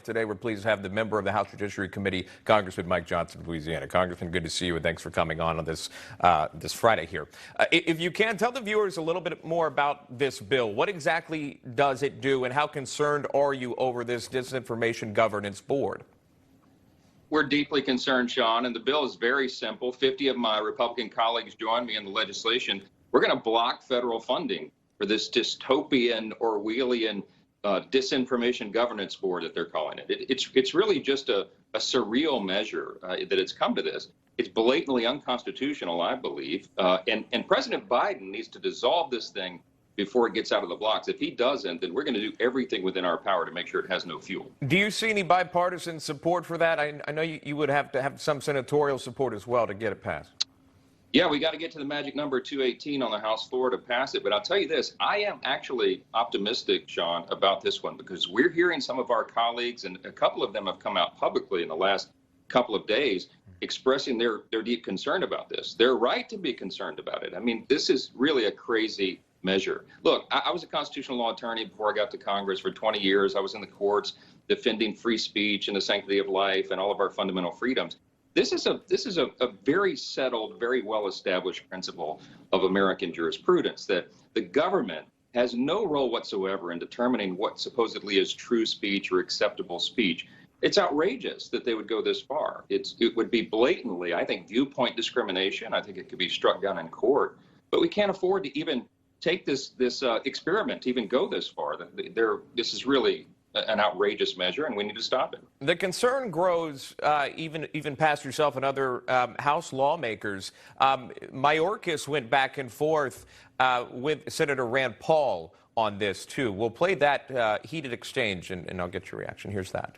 Live. Today, we're pleased to have the member of the House Judiciary Committee, Congressman Mike Johnson of Louisiana. Congressman, good to see you, and thanks for coming on this this Friday here. If you can, tell the viewers a little bit more about this bill. What exactly does it do, and how concerned are you over this Disinformation Governance Board? We're deeply concerned, Sean, and the bill is very simple. 50 of my Republican colleagues joined me in the legislation. We're going to block federal funding for this dystopian, Orwellian Disinformation Governance Board that they're calling it. It's really just a surreal measure that it's come to this. It's blatantly unconstitutional, I believe, and President Biden needs to dissolve this thing before it gets out of the blocks. If he doesn't, then we're going to do everything within our power to make sure it has no fuel. Do you see any bipartisan support for that? I know you would have to have some senatorial support as well to get it passed. Yeah, we got to get to the magic number 218 on the House floor to pass it. But I'll tell you this, I am actually optimistic, Sean, about this one, because we're hearing some of our colleagues, and a couple of them have come out publicly in the last couple of days, expressing their deep concern about this. They're right to be concerned about it. I mean, this is really a crazy measure. Look, I was a constitutional law attorney before I got to Congress for 20 years. I was in the courts defending free speech and the sanctity of life and all of our fundamental freedoms. This is a very settled, very well-established principle of American jurisprudence that the government has no role whatsoever in determining what supposedly is true speech or acceptable speech. It's outrageous that they would go this far. It would be blatantly, I think, viewpoint discrimination. I think it could be struck down in court. But we can't afford to even take this experiment to even go this far. This is really an outrageous measure, and we need to stop it. The concern grows even past yourself and other House lawmakers. Mayorkas went back and forth with Senator Rand Paul on this, too. We'll play that heated exchange, and I'll get your reaction. Here's that.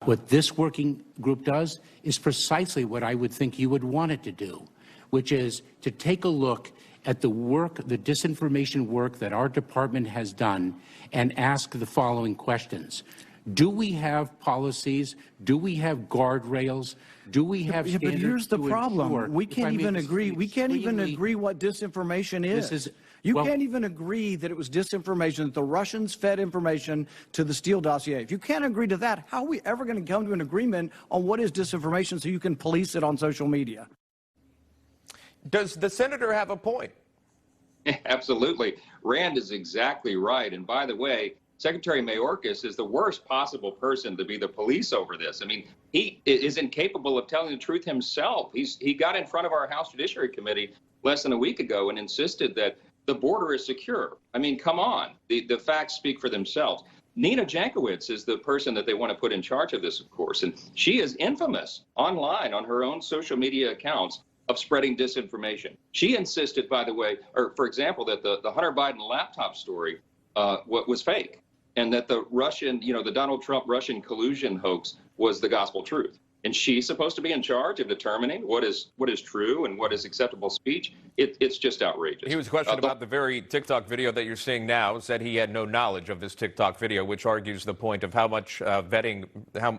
What this working group does is precisely what I would think you would want it to do, which is to take a look at the work, the disinformation work that our department has done, and ask the following questions. Do we have policies? Do we have guardrails? Do we have standards? But here's the problem. We can't even agree. We can't even agree what disinformation is. You can't even agree that it was disinformation, that the Russians fed information to the Steele dossier. If you can't agree to that, how are we ever going to come to an agreement on what is disinformation so you can police it on social media? Does the senator have a point? Absolutely. Rand is exactly right. And by the way, Secretary Mayorkas is the worst possible person to be the police over this. I mean, he is incapable of telling the truth himself. He got in front of our House Judiciary Committee less than a week ago and insisted that the border is secure. I mean, come on. The facts speak for themselves. Nina Jankowicz is the person that they want to put in charge of this, of course. And she is infamous online on her own social media accounts of spreading disinformation. She insisted, by the way, or for example, that the Hunter Biden laptop story was fake, and that the Russian, the Donald Trump Russian collusion hoax was the gospel truth. And she's supposed to be in charge of determining what is true and what is acceptable speech. It's just outrageous. He was questioned about the very TikTok video that you're seeing now, said he had no knowledge of this TikTok video, which argues the point of how much vetting,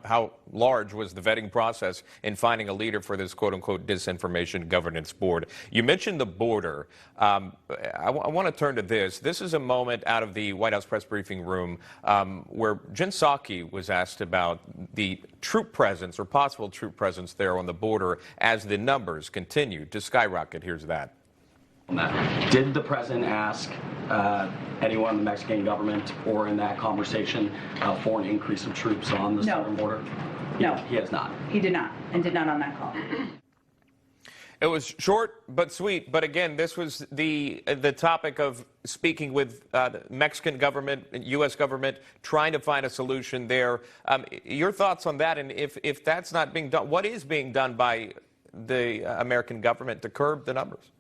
how large was the vetting process in finding a leader for this quote-unquote Disinformation Governance Board. You mentioned the border. I want to turn to this. This is a moment out of the White House press briefing room where Jen Psaki was asked about the troop presence or possible troop presence there on the border as the numbers continue to skyrocket. Here's that. Did the president ask anyone in the Mexican government or in that conversation for an increase of troops on the southern border? No. He has not. He did not, and did not on that call. It was short but sweet, but again, this was the topic of speaking with the Mexican government, U.S. government, trying to find a solution there. Your thoughts on that, and if that's not being done, what is being done by the American government to curb the numbers?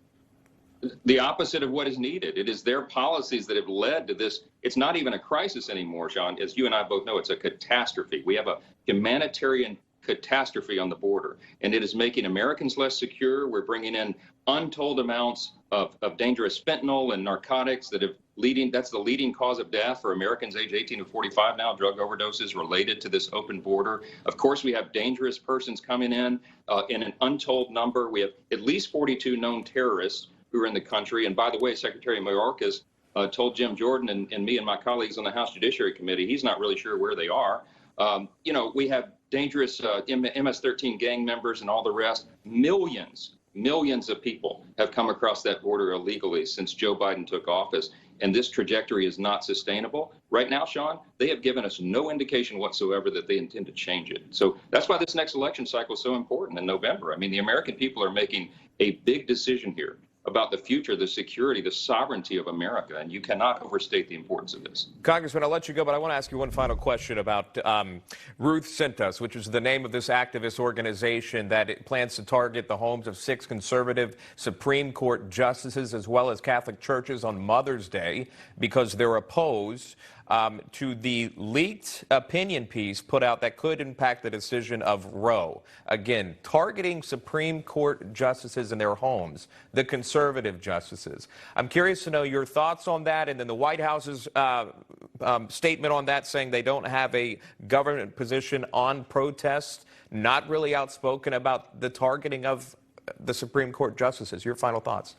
The opposite of what is needed. It is their policies that have led to this. It's not even a crisis anymore, Sean. As you and I both know, it's a catastrophe. We have a humanitarian catastrophe on the border, and it is making Americans less secure. We're bringing in untold amounts of dangerous fentanyl and narcotics that's the leading cause of death for Americans age 18 to 45 now, drug overdoses related to this open border. Of course, we have dangerous persons coming in an untold number. We have at least 42 known terrorists who are in the country. And by the way, Secretary Mayorkas told Jim Jordan and me and my colleagues on the House Judiciary Committee he's not really sure where they are. We have dangerous MS-13 gang members and all the rest. Millions of people have come across that border illegally since Joe Biden took office, and this trajectory is not sustainable. Right now, Sean, they have given us no indication whatsoever that they intend to change it. So that's why this next election cycle is so important in November. I mean, the American people are making a big decision here about the future, the security, the sovereignty of America, and you cannot overstate the importance of this. Congressman, I'll let you go, but I want to ask you one final question about Ruth Sent Us, which is the name of this activist organization that it plans to target the homes of 6 conservative Supreme Court justices as well as Catholic churches on Mother's Day because they're opposed to the leaked opinion piece put out that could impact the decision of Roe. Again, targeting Supreme Court justices in their homes, the conservative justices. I'm curious to know your thoughts on that, and then the White House's statement on that, saying they don't have a government position on protests, not really outspoken about the targeting of the Supreme Court justices. Your final thoughts?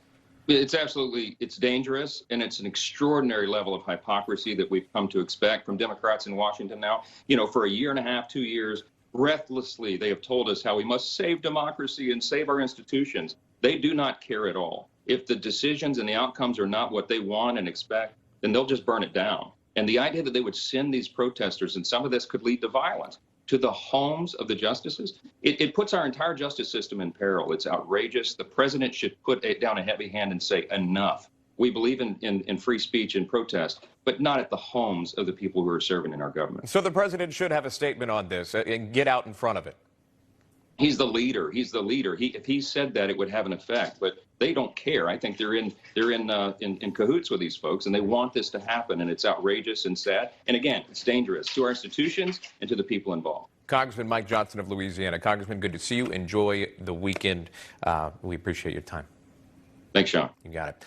It's dangerous, and it's an extraordinary level of hypocrisy that we've come to expect from Democrats in Washington now. For a year and a half, 2 years, breathlessly, they have told us how we must save democracy and save our institutions. They do not care at all. If the decisions and the outcomes are not what they want and expect, then they'll just burn it down. And the idea that they would send these protesters, and some of this could lead to violence, to the homes of the justices, it puts our entire justice system in peril. It's outrageous. The president should put down a heavy hand and say, enough. We believe in free speech and protest, but not at the homes of the people who are serving in our government. So the president should have a statement on this and get out in front of it. He's the leader. If he said that, it would have an effect. But they don't care. I think they're in cahoots with these folks, and they want this to happen. And it's outrageous and sad. And again, it's dangerous to our institutions and to the people involved. Congressman Mike Johnson of Louisiana. Congressman, good to see you. Enjoy the weekend. We appreciate your time. Thanks, Sean. You got it.